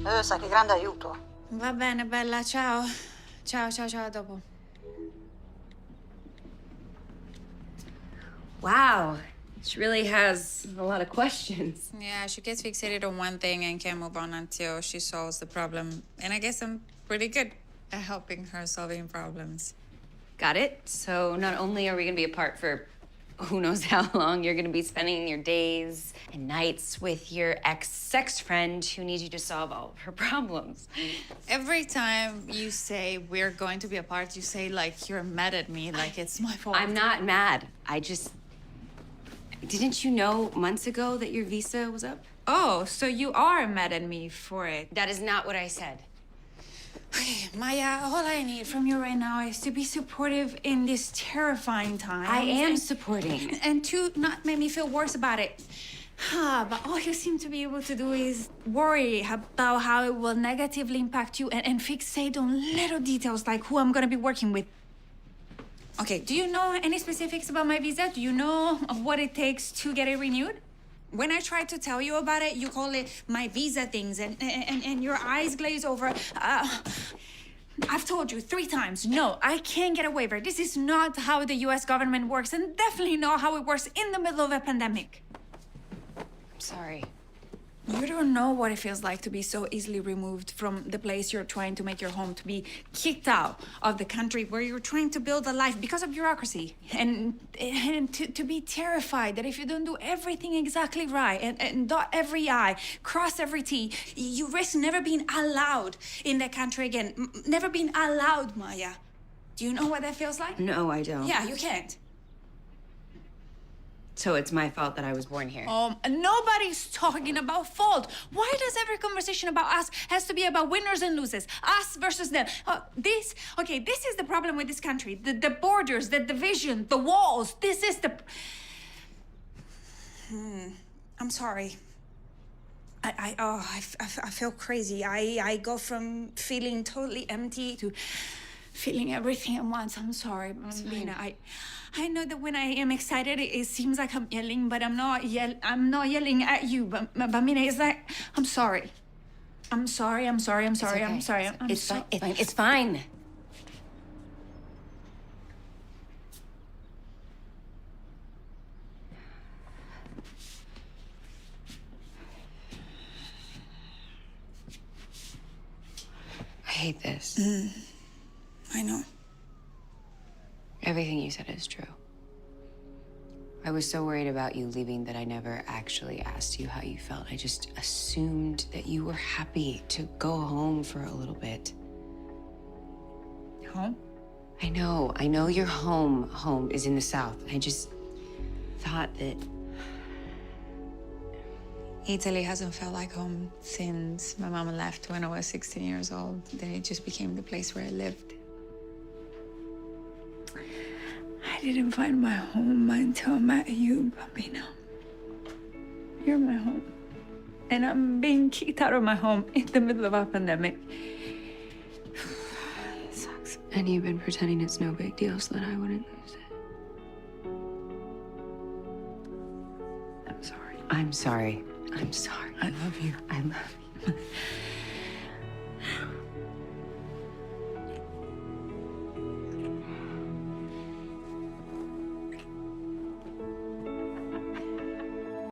Sai che grande aiuto. Va bene, bella, ciao. Ciao, ciao, ciao, a dopo. Wow, she really has a lot of questions. Yeah, she gets fixated on one thing and can't move on until she solves the problem. And I guess I'm pretty good at helping her solving problems. Got it. So not only are we gonna be apart for who knows how long, you're gonna be spending your days and nights with your ex-sex friend who needs you to solve all of her problems. Every time you say we're going to be apart, you say like you're mad at me, like it's my fault. I'm not mad. Didn't you know months ago that your visa was up? Oh, so you are mad at me for it. That is not what I said. Okay, Maya, all I need from you right now is to be supportive in this terrifying time. I am supporting. And to not make me feel worse about it. But all you seem to be able to do is worry about how it will negatively impact you and fixate on little details like who I'm gonna be working with. Okay, do you know any specifics about my visa? Do you know what it takes to get it renewed? When I tried to tell you about it, you call it my visa things, and your eyes glaze over. I've told you 3 times, no, I can't get a waiver. This is not how the US government works, and definitely not how it works in the middle of a pandemic. Sorry. You don't know what it feels like to be so easily removed from the place you're trying to make your home, to be kicked out of the country where you're trying to build a life because of bureaucracy, and to be terrified that if you don't do everything exactly right and dot every I, cross every T, you risk never being allowed in that country again. Never being allowed, Maya. Do you know what that feels like? No, I don't. Yeah, you can't. So it's my fault that I was born here. Nobody's talking about fault. Why does every conversation about us has to be about winners and losers? Us versus them. This is the problem with this country. The borders, the division, the walls. This is the... I'm sorry. I feel crazy. I go from feeling totally empty to feeling everything at once. I'm sorry, Lena. I know that when I am excited, it seems like I'm yelling, but I'm not yelling at you. But Mina, it's like, I'm sorry. I'm sorry. It's okay. It's fine. It's fine. I hate this. I know. Everything you said is true. I was so worried about you leaving that I never actually asked you how you felt. I just assumed that you were happy to go home for a little bit. Home? I know your home is in the South. I just thought that... Italy hasn't felt like home since my mama left when I was 16 years old. Then it just became the place where I lived. I didn't find my home until I met you, Bambino. You're my home. And I'm being kicked out of my home in the middle of a pandemic. It sucks. And you've been pretending it's no big deal so that I wouldn't lose it. I'm sorry. I'm sorry. I'm sorry. I love you. I love you.